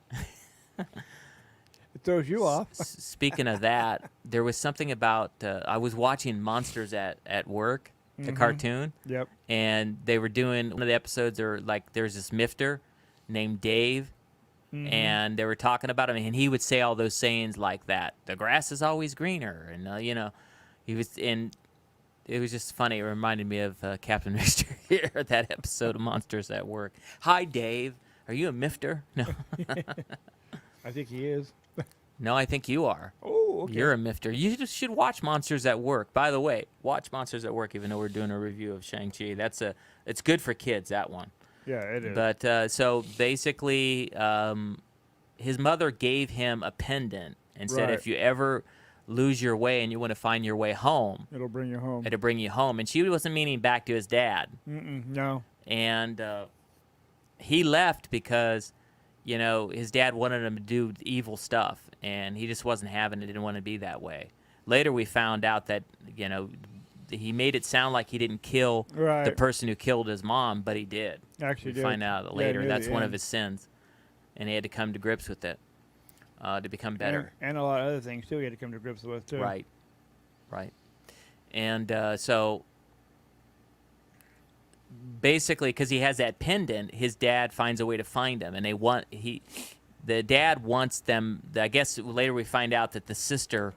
It throws you off. Speaking of that, there was something about I was watching Monsters at Work, the cartoon. Yep. And they were doing one of the episodes. There's this mifter named Dave, and they were talking about him, and he would say all those sayings like that. The grass is always greener, and he was in. It was just funny. It reminded me of Captain Richter here, that episode of Monsters at Work. Hi, Dave. Are you a mifter? No. I think he is. No, I think you are. Oh, okay. You're a mifter. You just should watch Monsters at Work. By the way, watch Monsters at Work, even though we're doing a review of Shang-Chi. It's good for kids, that one. Yeah, it is. But so basically, his mother gave him a pendant and said, Right. if you ever lose your way and you want to find your way home, It'll bring you home. it'll bring you home. And she wasn't meaning back to his dad. No. And he left because, his dad wanted him to do evil stuff, and he just wasn't having it. Didn't want to be that way. Later, we found out that, he made it sound like he didn't kill the Right. person who killed his mom, but he did. Actually We did. find out Yeah, later near that's the one of end. his sins, and he had to come to grips with it to become better. And a lot of other things, too, he had to come to grips with, too. Right. And so basically, because he has that pendant, his dad finds a way to find him, and the dad wants them. I guess later we find out that the sister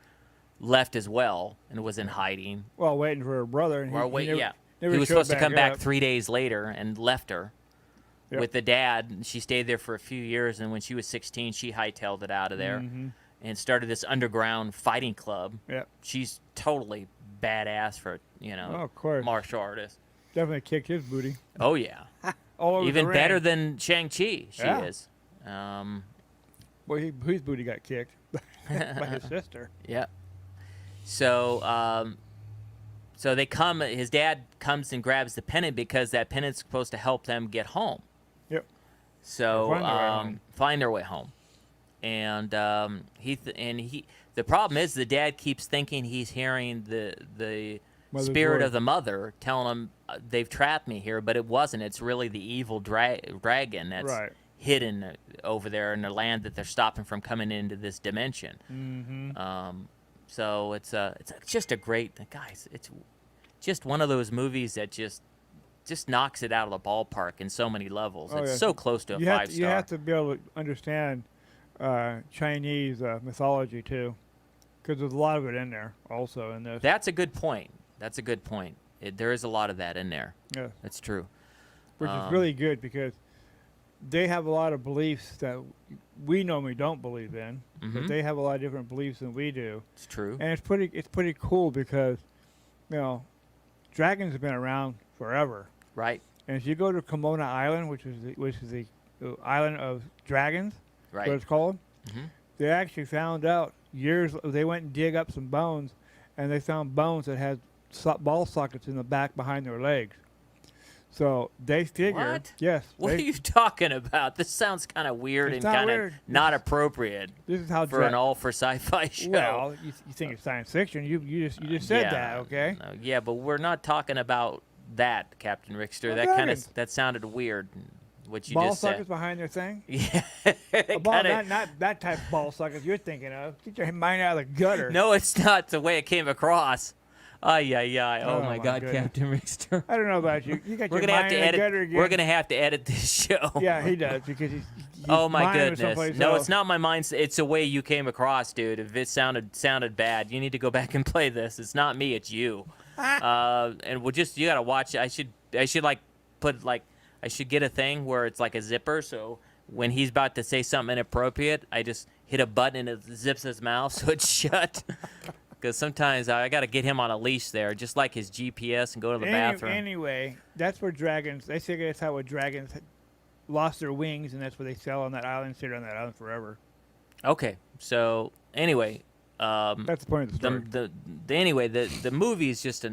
left as well and was in hiding. Well, waiting for her brother. And He never was supposed to showed come back up. 3 days later and left her. Yep. with the dad. And she stayed there for a few years, and when she was 16, she hightailed it out of there and started this underground fighting club. Yep. She's totally badass for Oh, of course. martial artist. Definitely kicked his booty. Oh yeah, All over even the better ring. than Shang-Chi. She Yeah. is. Well, his booty got kicked by his sister. Yeah. So, so they come. His dad comes and grabs the pennant because that pennant's supposed to help them get home. Yep. So Find their way home. find their way home, and the problem is the dad keeps thinking he's hearing the Mother's spirit voice. of the mother telling him they've trapped me here, but it wasn't. It's really the evil dragon that's Right. hidden over there in the land that they're stopping from coming into this dimension. So it's just a great, guys. It's just one of those movies that just knocks it out of the ballpark in so many levels. Oh, It's yeah. so close to a You 5-star. you have to be able to understand Chinese mythology too, because there's a lot of it in there also in this. That's a good point. There is a lot of that in there. Yeah. That's true. Which is really good because they have a lot of beliefs that we normally don't believe in, but they have a lot of different beliefs than we do, It's true. and it's pretty cool because, dragons have been around forever. Right. And if you go to Komodo Island, which is the island of dragons, Right. what it's called, they actually found out they went and dig up some bones, and they found bones that had ball sockets in the back behind their legs. So they figure, What? yes, What are you talking about? This sounds kind of weird It's and not kind of weird. not appropriate this is how for an all for sci-fi show. well, you think it's science fiction. You just said that, okay? No, yeah, but we're not talking about that, Captain Rickster. Well, That kind dragons. of sounded weird. What you Ball just sockets said. behind their thing. Yeah. A ball, Kinda- not that type of ball sockets you're thinking of. Get your mind out of the gutter. No, it's not the way it came across. Ay, ay, ay. Oh, Oh, my my God, goodness. Captain Rickster. I don't know about you. You got We're your gonna have mind to in the edit. gutter again. We're gonna have to edit this show. Yeah, he does because he's Oh my mind was goodness! someplace No, else. it's not my mind. It's the way you came across, dude. If it sounded bad, you need to go back and play this. It's not me. It's you. And you gotta watch. I should I should get a thing where it's like a zipper. So when he's about to say something inappropriate, I just hit a button and it zips his mouth so it's shut. Because sometimes I got to get him on a leash there, just like his GPS, and go to the bathroom. Anyway, that's where dragons. They figure that's how dragons lost their wings, and that's what they sell on that island. Stayed on that island forever. Okay, so anyway, That's the point of the story. the movie is just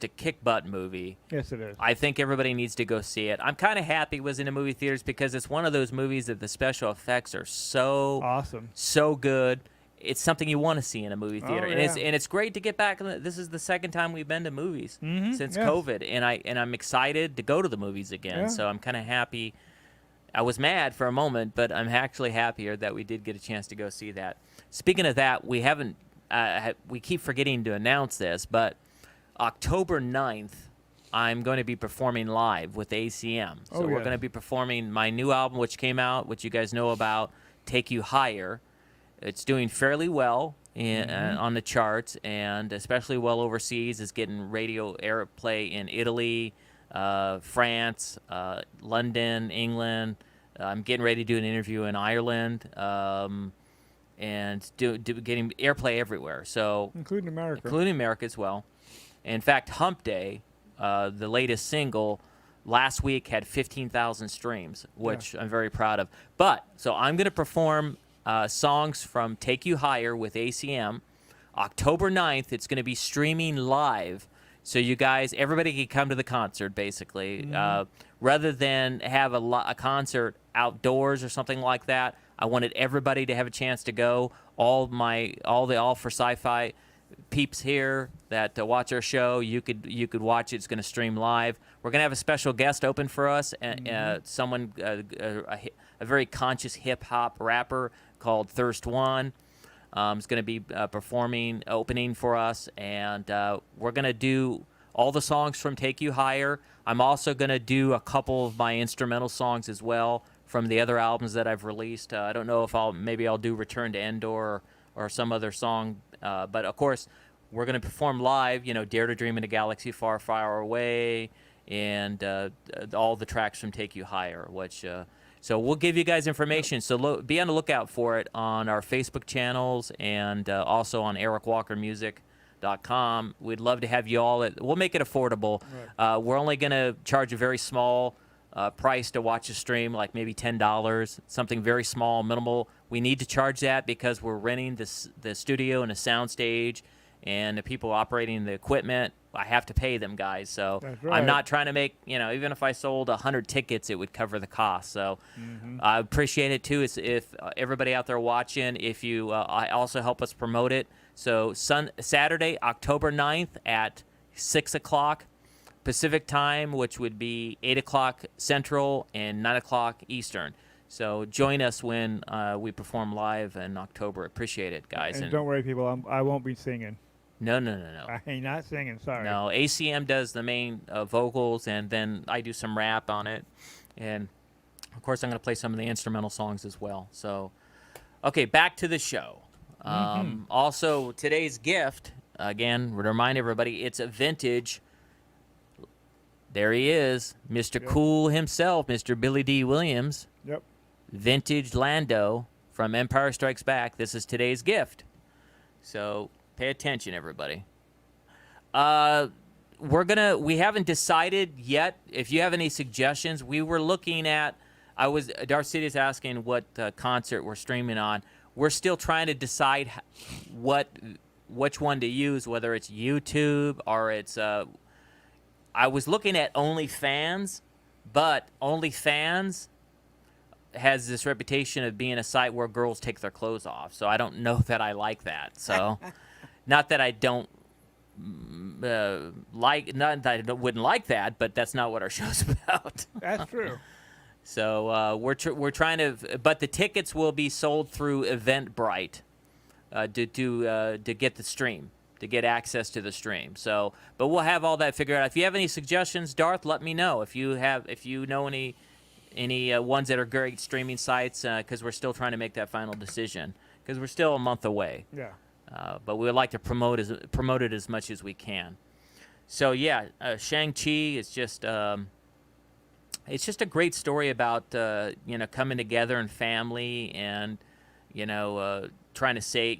a kick butt movie. Yes, it is. I think everybody needs to go see it. I'm kind of happy it was in the movie theaters because it's one of those movies that the special effects are so Awesome. so good. It's something you want to see in a movie theater, Oh, and yeah. it's great to get back. This is the second time we've been to movies since yes. COVID, and I'm excited to go to the movies again. Yeah. So I'm kind of happy. I was mad for a moment, but I'm actually happier that we did get a chance to go see that. Speaking of that, we haven't. We keep forgetting to announce this, but October 9th, I'm going to be performing live with ACM. So we're yes. going to be performing my new album, which came out, which you guys know about, Take You Higher. It's doing fairly well on the charts, and especially well overseas. It's getting radio airplay in Italy, France, London, England. I'm getting ready to do an interview in Ireland, and getting airplay everywhere. So Including America. including America as well. In fact, Hump Day, the latest single, last week had 15,000 streams, which I'm very proud of. But so I'm going to perform songs from Take You Higher with ACM. October 9th, it's going to be streaming live. So you guys, everybody can come to the concert, basically. Rather than have a concert outdoors or something like that, I wanted everybody to have a chance to go. All for Sci-Fi peeps here that watch our show, you could watch it. It's going to stream live. We're going to have a special guest open for us, someone, a very conscious hip-hop rapper called Thirst One. Is going to be opening for us, and we're going to do all the songs from Take You Higher. I'm also going to do a couple of my instrumental songs as well from the other albums that I've released. I don't know if I'll do Return to Endor or some other song, but of course we're going to perform live. Dare to Dream in a Galaxy Far, Far Away, and all the tracks from Take You Higher, which so we'll give you guys information. So be on the lookout for it on our Facebook channels and also on ericwalkermusic.com. We'd love to have you all. We'll make it affordable. Right. We're only going to charge a very small price to watch a stream, like maybe $10, something very small, minimal. We need to charge that because we're renting the studio and a sound stage, and the people operating the equipment, I have to pay them, guys. So right. I'm not trying to make, even if I sold 100 tickets, it would cover the cost. So I appreciate it, too, if everybody out there watching, if you also help us promote it. So Saturday, October 9th at 6 o'clock Pacific time, which would be 8 o'clock Central and 9 o'clock Eastern. So join us when we perform live in October. Appreciate it, guys. And don't worry, people, I won't be singing. No. I ain't not singing, sorry. No, ACM does the main vocals, and then I do some rap on it. And, of course, I'm going to play some of the instrumental songs as well. So, okay, back to the show. Also, today's gift, again, to remind everybody, it's a vintage. There he is, Mr. Cool himself, Mr. Billy D. Williams. Yep. Vintage Lando from Empire Strikes Back. This is today's gift. So pay attention, everybody. We haven't decided yet. If you have any suggestions, we were looking at, Darcidi's asking what concert we're streaming on. We're still trying to decide which one to use, whether it's YouTube or it's, I was looking at OnlyFans, but OnlyFans has this reputation of being a site where girls take their clothes off. So I don't know that I like that. So not that I don't not that I wouldn't like that, but that's not what our show's about. That's true. So we're trying to, but the tickets will be sold through Eventbrite to get the stream, to get access to the stream. So, but we'll have all that figured out. If you have any suggestions, Darth, let me know. If you know any ones that are great streaming sites, because we're still trying to make that final decision, because we're still a month away. Yeah. But we would like to promote it as much as we can. So yeah, Shang-Chi is just it's just a great story about coming together and family and trying to say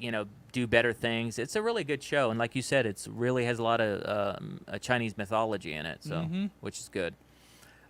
do better things. It's a really good show, and like you said, it's really has a lot of Chinese mythology in it, so which is good.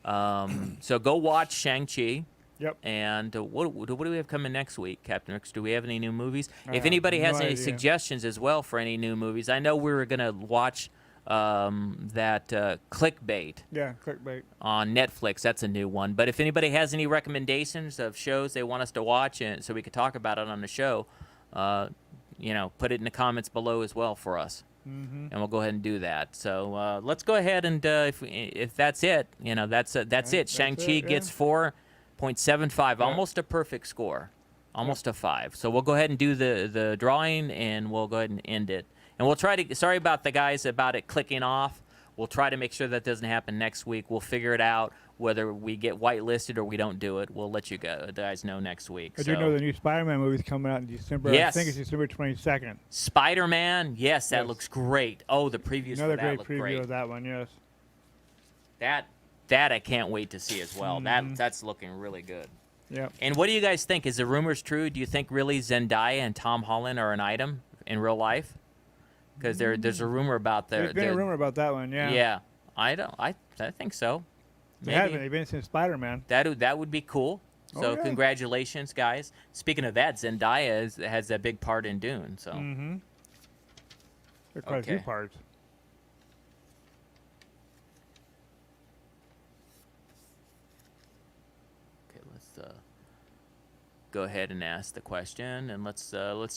So go watch Shang-Chi. Yep. And what do we have coming next week, Captain Ricks? Do we have any new movies? If anybody has any suggestions as well for any new movies, I know we were going to watch that Clickbait. Yeah, Clickbait. On Netflix. That's a new one. But if anybody has any recommendations of shows they want us to watch and so we could talk about it on the show, put it in the comments below as well for us. And we'll go ahead and do that. So let's go ahead and if that's it, that's it. Shang-Chi gets 4.75, almost a perfect score, almost a 5. So we'll go ahead and do the drawing, and we'll go ahead and end it. And we'll try to, sorry about the guys about it clicking off. We'll try to make sure that doesn't happen next week. We'll figure it out, whether we get whitelisted or we don't do it. We'll let you guys know next week. I do know the new Spider-Man movie's coming out in December. Yes. I think it's December 22nd. Spider-Man, yes, that looks great. Oh, the previews Another for that great look preview great. of that one, yes. That I can't wait to see as well. That's looking really good. Yep. And what do you guys think? Is the rumors true? Do you think really Zendaya and Tom Holland are an item in real life? Because there's a rumor about There's been a rumor about that one, yeah. Yeah, I think so. They haven't. They've been since Spider-Man. That would be cool. So congratulations, guys. Speaking of that, Zendaya has that big part in Dune. So. There are quite a few parts. Let's go ahead and ask the question, and let's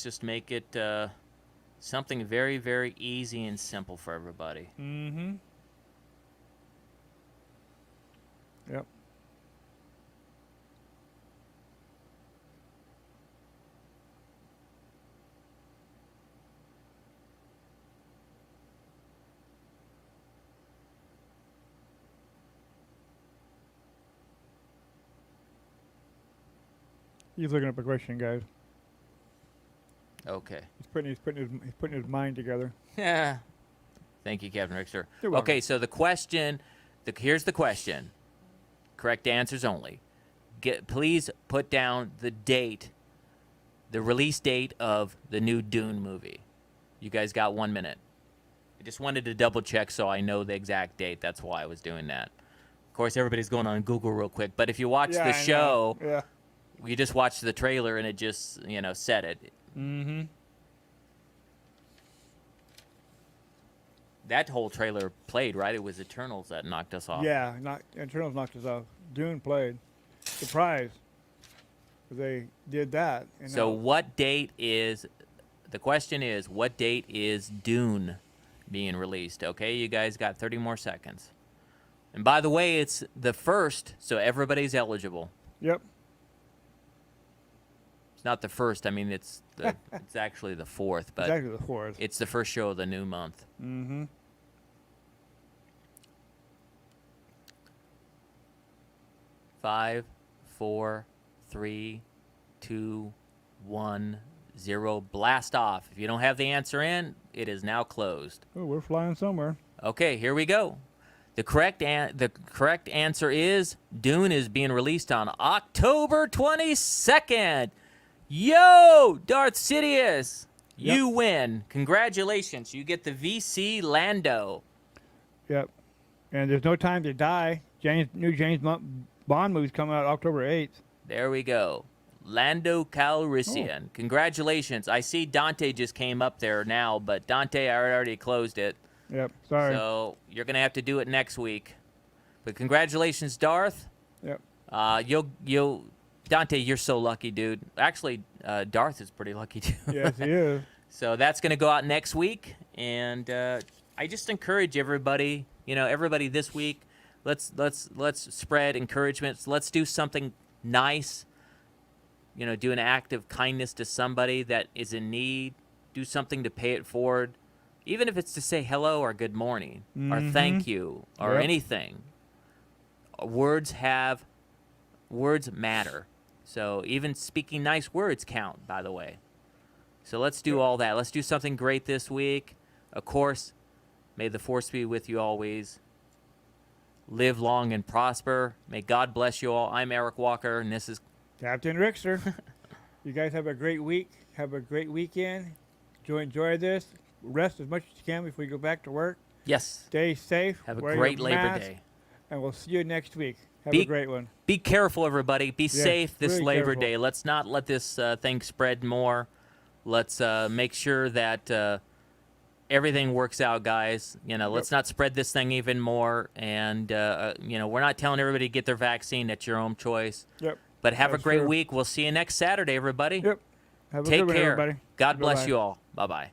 just make it something very, very easy and simple for everybody. Yep. He's looking up a question, guys. Okay. He's putting his mind together. Yeah. Thank you, Captain Richter. You're welcome. Okay, so the question Here's the question. Correct answers only. Please put down the date, the release date of the new Dune movie. You guys got 1 minute. I just wanted to double check so I know the exact date. That's why I was doing that. Of course, everybody's going on Google real quick. But if you watch the show, you just watched the trailer and it just, said it. Mm-hmm. That whole trailer played, right? It was Eternals that knocked us off. Yeah, Eternals knocked us off. Dune played. Surprise. They did that. And So what date is, the question is, what date is Dune being released? Okay, you guys got 30 more seconds. And by the way, it's the 1st, so everybody's eligible. Yep. It's not the 1st. I mean, it's actually the 4th, but Exactly the 4th. it's the first show of the new month. Mm-hmm. 5, 4, 3, 2, 1, 0. Blast off. If you don't have the answer in, it is now closed. Oh, we're flying somewhere. Okay, here we go. The correct answer is Dune is being released on October 22nd. Yo, Darth Sidious, you win. Congratulations. You get the VC Lando. Yep. And there's no time to die. New James Bond movie's coming out October 8th. There we go. Lando Calrissian. Congratulations. I see Dante just came up there now, but Dante, I already closed it. Yep. Sorry. So you're going to have to do it next week. But congratulations, Darth. Yep. Dante, you're so lucky, dude. Actually, Darth is pretty lucky, too. Yes, he is. So that's going to go out next week. And I just encourage everybody, everybody this week, let's spread encouragements. Let's do something nice. Do an act of kindness to somebody that is in need. Do something to pay it forward. Even if it's to say hello or good morning or thank you or anything. Words matter. So even speaking nice words count, by the way. So let's do all that. Let's do something great this week. Of course, may the force be with you always. Live long and prosper. May God bless you all. I'm Eric Walker, and this is Captain Rickster. You guys have a great week. Have a great weekend. Enjoy this. Rest as much as you can before you go back to work. Yes. Stay safe. Have a wear great your Labor mask, Day. And we'll see you next week. Have a great one. Be careful, everybody. Be safe this really Labor careful. Day. Let's not let this thing spread more. Let's make sure that everything works out, guys. Let's not spread this thing even more. And, we're not telling everybody to get their vaccine. That's your own choice. Yep. But have That's a great true. week. We'll see you next Saturday, everybody. Yep. Have a Take good one, care. everybody. God bless Bye-bye. you all. Bye-bye.